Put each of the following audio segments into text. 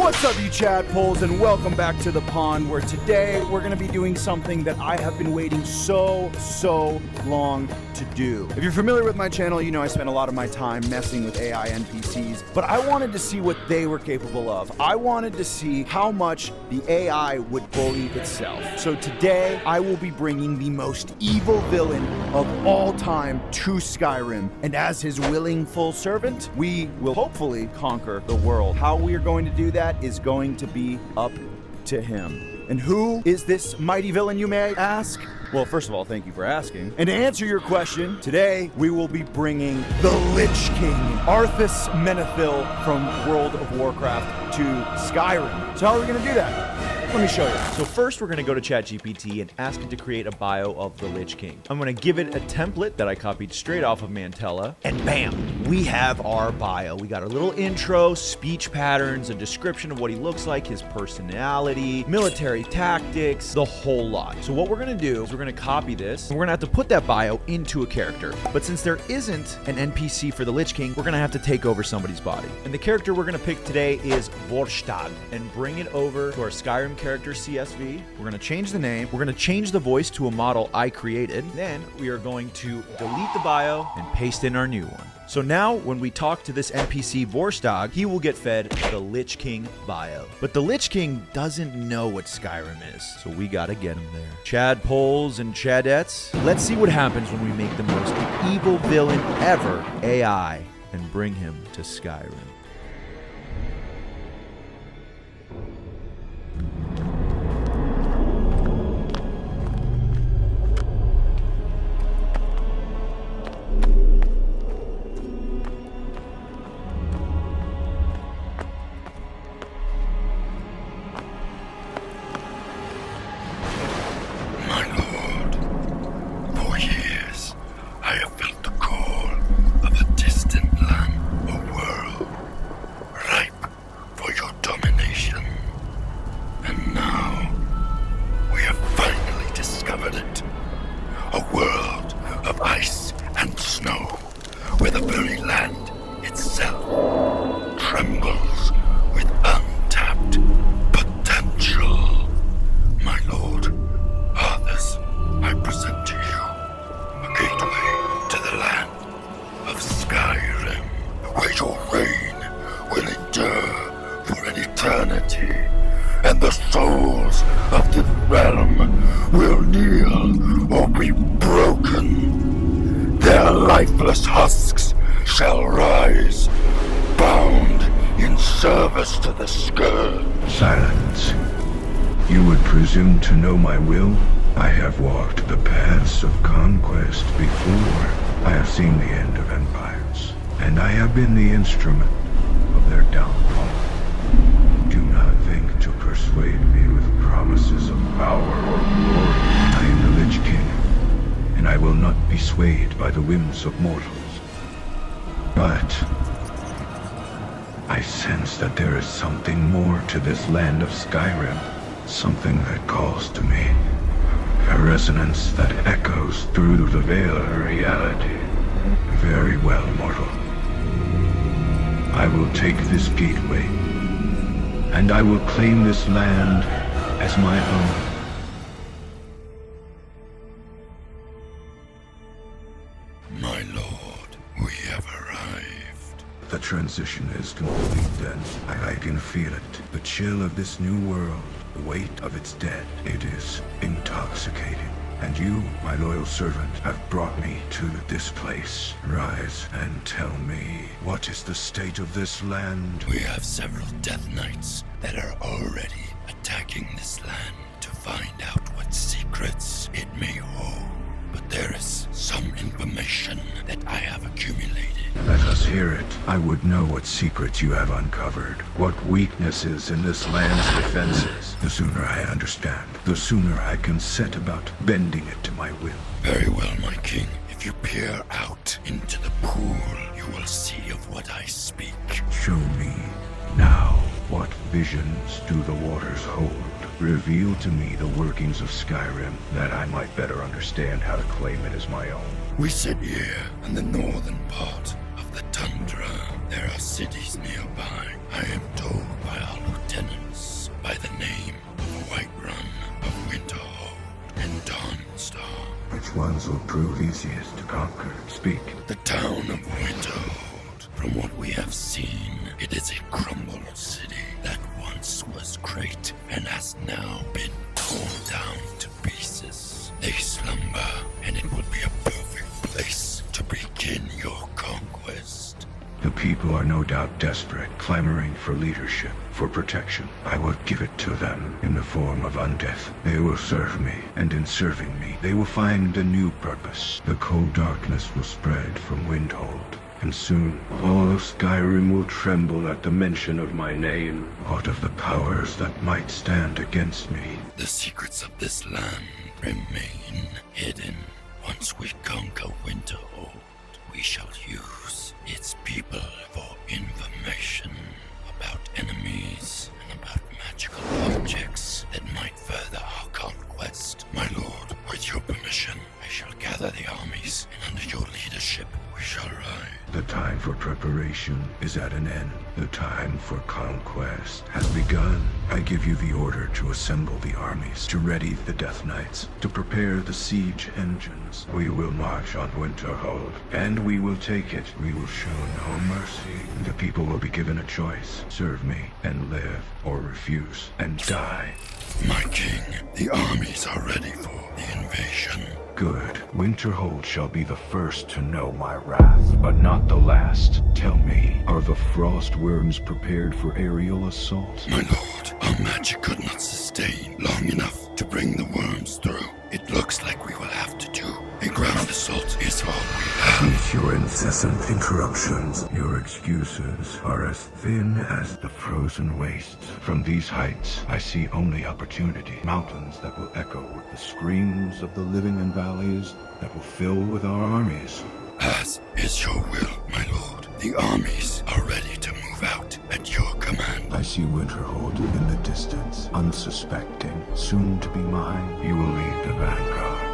What's up, you Chadpoles, and welcome back to the pond, where today we're going to be doing something that I have been waiting so long to do. If you're familiar with my channel, you know I spend a lot of my time messing with AI NPCs, but I wanted to see what they were capable of. I wanted to see how much the AI would bully itself. So today, I will be bringing the most evil villain of all time to Skyrim, and as his willing full servant, we will hopefully conquer the world. How we are going to do that is going to be up to him. And who is this mighty villain, you may ask? Well, first of all, thank you for asking. And to answer your question, today we will be bringing the Lich King, Arthas Menethil from World of Warcraft to Skyrim. So how are we going to do that? Let me show you. So first we're going to go to ChatGPT and ask it to create a bio of the Lich King. I'm going to give it a template that I copied straight off of Mantella, and bam, we have our bio. We got our little intro, speech patterns, a description of what he looks like, his personality, military tactics, the whole lot. So what we're going to do is we're going to copy this, and we're going to have to put that bio into a character. But since there isn't an NPC for the Lich King, we're going to have to take over somebody's body. And the character we're going to pick today is Vorstag, and bring it over to our Skyrim character CSV. We're going to change the name. We're going to change the voice to a model I created. Then we are going to delete the bio and paste in our new one. So now when we talk to this NPC Vorstag, he will get fed the Lich King bio. But the Lich King doesn't know what Skyrim is, so we gotta get him there. Chadpoles and Chadettes, let's see what happens when we make the most evil villain ever AI and bring him to Skyrim. And the souls of the realm will kneel or be broken. Their lifeless husks shall rise, bound in service to the scourge. Silence. You would presume to know my will? I have walked the paths of conquest before. I have seen the end of empires, and I have been the instrument of their downfall. Do not think to persuade me with promises of power or glory. I am the Lich King, and I will not be swayed by the whims of mortals. But I sense that there is something more to this land of Skyrim, something that calls to me, a resonance that echoes through the veil of reality. Very well, mortal. I will take this gateway, and I will claim this land as my own. My lord, we have arrived. The transition is complete then. I can feel it. The chill of this new world, the weight of its dead. It is intoxicating. And you, my loyal servant, have brought me to this place. Rise and tell me, what is the state of this land? We have several Death Knights that are already attacking this land to find out what secrets it may hold. But there is some information that I have accumulated. Let us hear it. I would know what secrets you have uncovered, what weaknesses in this land's defenses. The sooner I understand, the sooner I can set about bending it to my will. Very well, my king. If you peer out into the pool, you will see of what I speak. Show me now. What visions do the waters hold? Reveal to me the workings of Skyrim, that I might better understand how to claim it as my own. We sit here in the northern part of the tundra. There are cities nearby. I am told by our lieutenant ones will prove easiest to conquer. Speak. The town of Winterhold. From what we have seen, it is a crumbled city that once was great and has now been torn down to pieces. They slumber, and it would be a perfect place to begin your conquest. The people are no doubt desperate, clamoring for leadership, for protection. I will give it to them in the form of undeath. They will serve me, and in serving me, they will find a new purpose. The cold darkness will spread from Windhold, and soon all of Skyrim will tremble at the mention of my name, out of the powers that might stand against me. The secrets of this land remain hidden. Once we conquer Winterhold, we shall use its people for information about enemies and about magical objects that might further our conquest. My lord, with your permission, I shall gather the armies, and under your leadership, we shall rise. The time for preparation is at an end. The time for conquest has begun. I give you the order to assemble the armies, to ready the Death Knights, to prepare the siege engines. We will march on Winterhold, and we will take it. We will show no mercy. The people will be given a choice. Serve me and live, or refuse and die. My king, the armies are ready for the invasion. Good. Winterhold shall be the first to know my wrath, but not the last. Tell me, are the frost Wyrms prepared for aerial assault? My lord, our magic could not sustain long enough to bring the worms through. It looks like we will have to do a ground assault is all we have. Cease your incessant interruptions. Your excuses are as thin as the frozen wastes. From these heights, I see only opportunity. Mountains that will echo with the screams of the living and valleys that will fill with our armies. As is your will, my lord. The armies are ready to move out at your command. I see Winterhold in the distance, unsuspecting, soon to be mine. You will lead the vanguard.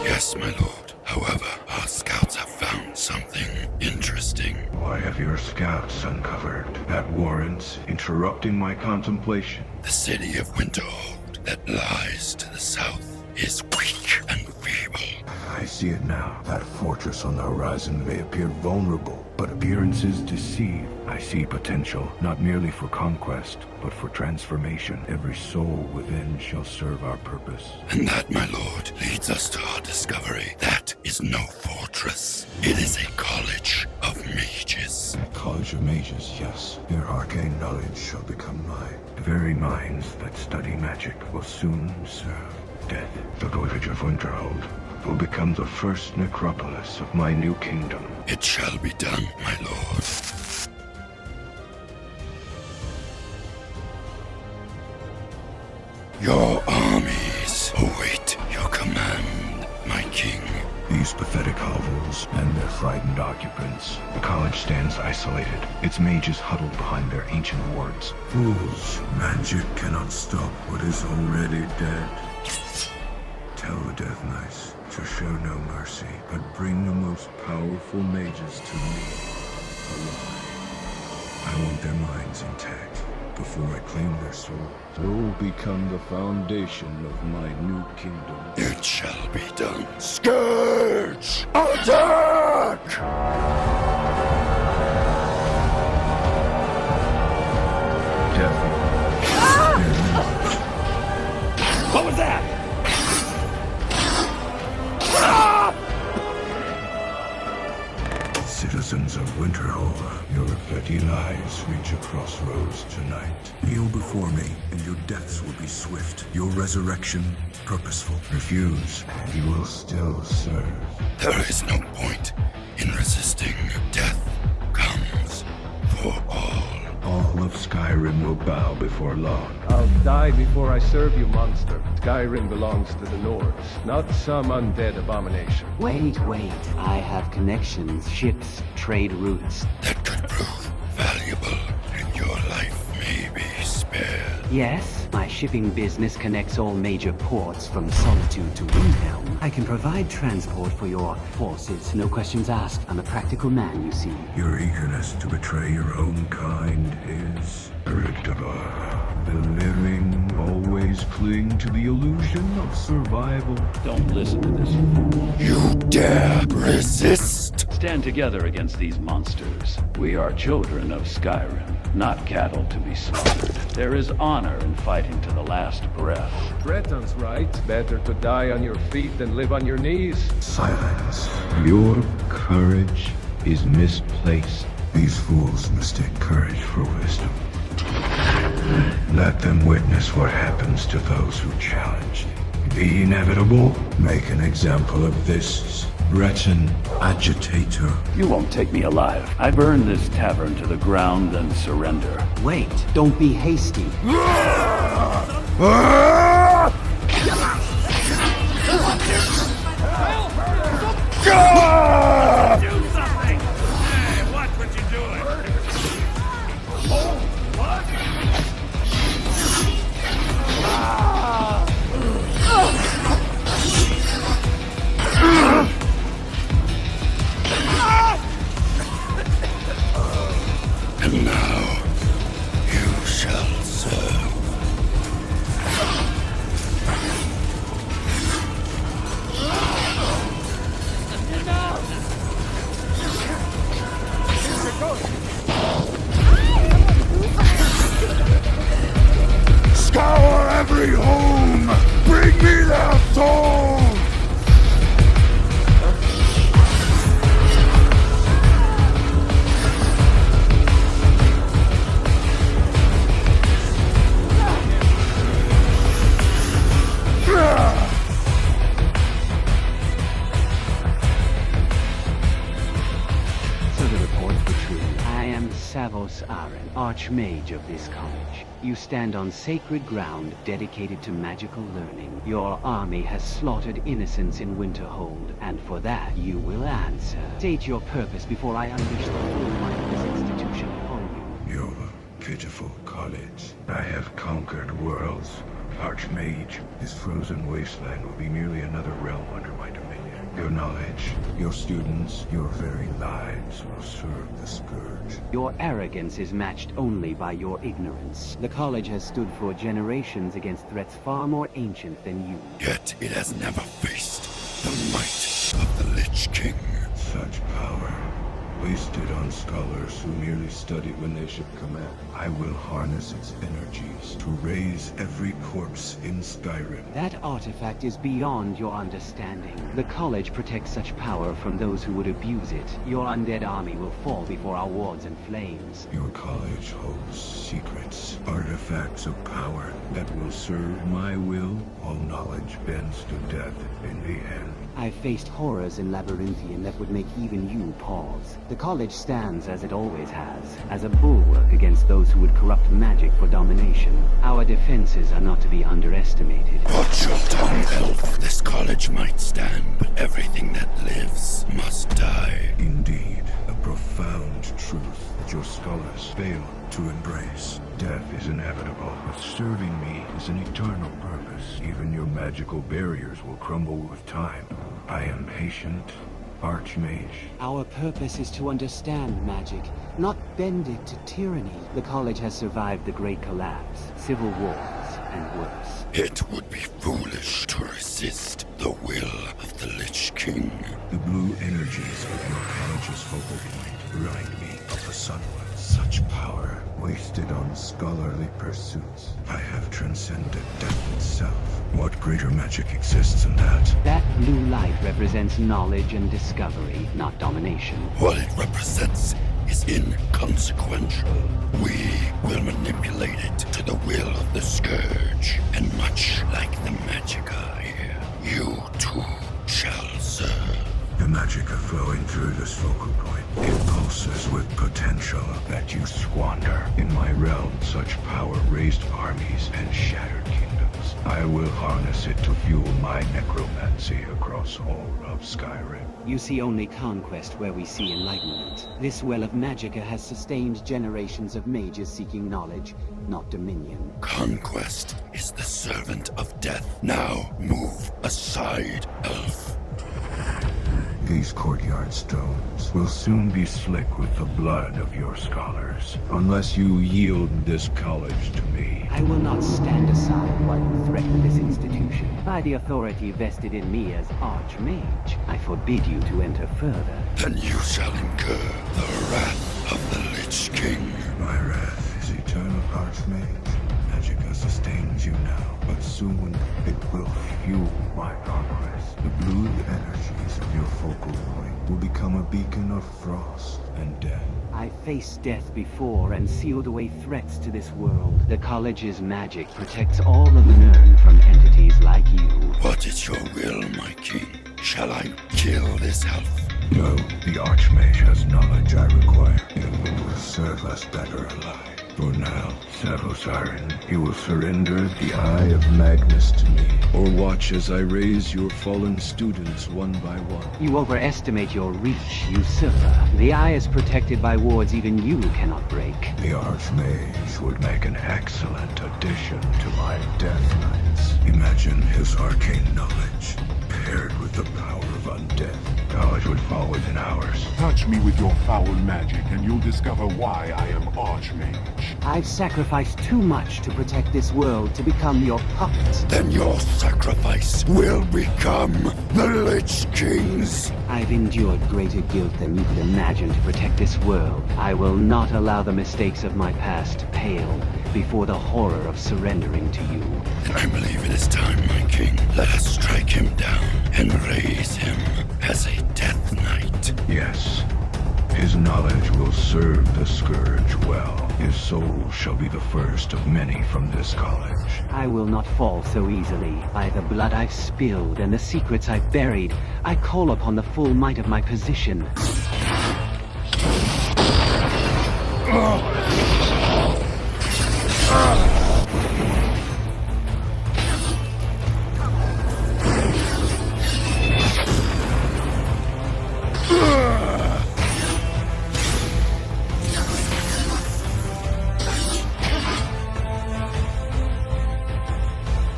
Yes, my lord. However, our scouts have found something interesting. Why have your scouts uncovered? That warrants interrupting my contemplation. The city of Winterhold that lies to the south is weak and feeble. I see it now. That fortress on the horizon may appear vulnerable, but appearances deceive. I see potential, not merely for conquest, but for transformation. Every soul within shall serve our purpose. And that, my lord, leads us to our discovery. That is no fortress. It is a college of mages. A college of mages, yes. Their arcane knowledge shall become mine. The very minds that study magic will soon serve death. The village of Winterhold will become the first necropolis of my new kingdom. It shall be done, my lord. Your armies await your command, my king. These pathetic hovels and their frightened occupants. The college stands isolated, its mages huddled behind their ancient wards. Fools, magic cannot stop what is already dead. Tell the Death Knights to show no mercy, but bring the most powerful mages to me alive. I want their minds intact before I claim their souls. They will become the foundation of my new kingdom. It shall be done. Scourge! Attack! Death. What was that? Citizens of Winterhold, your petty lives reach a crossroads tonight. Kneel before me, and your deaths will be swift. Your resurrection, purposeful. Refuse, and you will still serve. There is no point in resisting. Death comes for all. All of Skyrim will bow before long. I'll die before I serve you, monster. Skyrim belongs to the Nords, not some undead abomination. Wait. I have connections, ships, trade routes. That could prove valuable, and your life may be spared. Yes, my shipping business connects all major ports from Solitude to Windhelm. I can provide transport for your forces, no questions asked. I'm a practical man, you see. Your eagerness to betray your own kind is predictable. The living always cling to the illusion of survival. Don't listen to this fool. You dare resist? Stand together against these monsters. We are children of Skyrim, not cattle to be slaughtered. There is honor in fighting to the last breath. Breton's right. Better to die on your feet than live on your knees. Silence. Your courage is misplaced. These fools mistake courage for wisdom. Let them witness what happens to those who challenge the inevitable. Make an example of this Breton agitator. You won't take me alive. I burn this tavern to the ground and surrender. Wait, don't be hasty. And now, you shall serve. Scour every home! Bring me their souls! So the reports were true. I am Savos Aren, Archmage of this college. You stand on sacred ground dedicated to magical learning. Your army has slaughtered innocents in Winterhold, and for that you will answer. State your purpose before I unleash the full might of this institution upon you. Your pitiful college. I have conquered worlds. Archmage, this frozen wasteland will be merely another realm under my dominion. Your knowledge, your students, your very lives will serve the scourge. Your arrogance is matched only by your ignorance. The college has stood for generations against threats far more ancient than you. Yet it has never faced the might of the Lich King. Such power, wasted on scholars who merely study when they should command. I will harness its energies to raise every corpse in Skyrim. That artifact is beyond your understanding. The college protects such power from those who would abuse it. Your undead army will fall before our wards and flames. Your college holds secrets, artifacts of power that will serve my will. All knowledge bends to death in the end. I've faced horrors in Labyrinthian that would make even you pause. The college stands as it always has, as a bulwark against those who would corrupt magic for domination. Our defenses are not to be underestimated. Watch your tongue, elf. This college might stand, but everything that lives must die. Indeed, a profound truth that your scholars fail to embrace. Death is inevitable, but serving me is an eternal purpose. Even your magical barriers will crumble with time. I am patient, Archmage. Our purpose is to understand magic, not bend it to tyranny. The college has survived the Great Collapse, civil wars, and worse. It would be foolish to resist the will of the Lich King. The blue energies of your college's focal point remind me of the Sunwood. Such power wasted on scholarly pursuits. I have transcended death itself. What greater magic exists than that? That blue light represents knowledge and discovery, not domination. What it represents is inconsequential. We will manipulate it to the will of the Scourge. And much like the Magicka here, you too shall serve. The magicka flowing through this focal point. It pulses with potential that you squander. In my realm, such power raised armies and shattered kingdoms. I will harness it to fuel my necromancy across all of Skyrim. You see only conquest where we see enlightenment. This well of magicka has sustained generations of mages seeking knowledge, not dominion. Conquest is the servant of death. Now move aside, elf. These courtyard stones will soon be slick with the blood of your scholars. Unless you yield this college to me. I will not stand aside while you threaten this institution. By the authority vested in me as Archmage, I forbid you to enter further. Then you shall incur the wrath of the Lich King. My wrath is eternal, Archmage. Magicka sustains you now, but soon it will fuel my conquest. The blue energies of your focal point will become a beacon of frost and death. I faced death before and sealed away threats to this world. The college's magic protects all of Nirn from entities like you. What is your will, my king? Shall I kill this elf? No, the Archmage has knowledge I require. It will serve us better alive. For now, Savosiren, you will surrender the Eye of Magnus to me, or watch as I raise your fallen students one by one. You overestimate your reach, usurper. The Eye is protected by wards even you cannot break. The Archmage would make an excellent addition to my Death Knights. Imagine his arcane knowledge, paired with the power of undeath. College would fall within hours. Touch me with your foul magic and you'll discover why I am Archmage. I've sacrificed too much to protect this world to become your puppet. Then your sacrifice will become the Lich King's. I've endured greater guilt than you could imagine to protect this world. I will not allow the mistakes of my past to pale before the horror of surrendering to you. I believe it is time, my king. Let us strike him down and raise him as a Death Knight. Yes, his knowledge will serve the Scourge well. His soul shall be the first of many from this college. I will not fall so easily. By the blood I've spilled and the secrets I've buried, I call upon the full might of my position.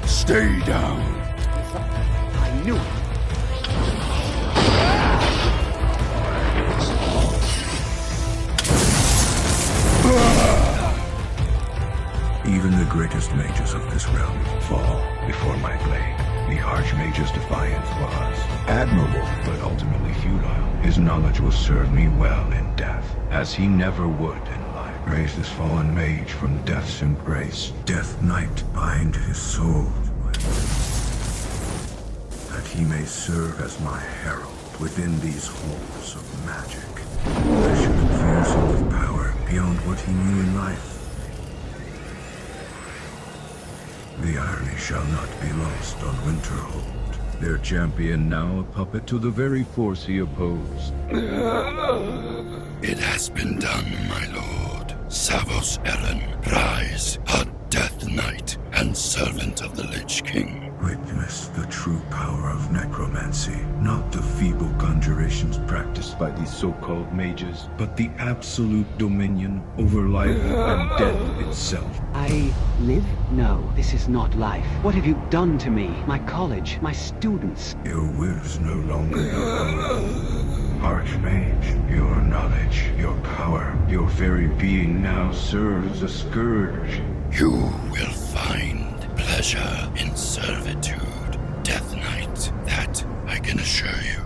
Stay down. I knew it. Even the greatest mages of this realm fall before my blade. The Archmage's defiance was admirable, but ultimately futile. His knowledge will serve me well in death, as he never would in life. Raise this fallen mage from death's embrace. Death Knight, bind his soul to my will, that he may serve as my herald within these halls of magic. I should infuse him with power beyond what he knew in life. The irony shall not be lost on Winterhold. Their champion now a puppet to the very force he opposed. It has been done, my lord. Savosiren, rise, a Death Knight and servant of the Lich King. Witness the true power of necromancy, not the feeble conjurations practiced by these so-called mages, but the absolute dominion over life and death itself. I live? No, this is not life. What have you done to me? My college, my students. Your will's no longer your own. Archmage, your knowledge, your power, your very being now serves a scourge. You will find pleasure in servitude, Death Knight. That I can assure you.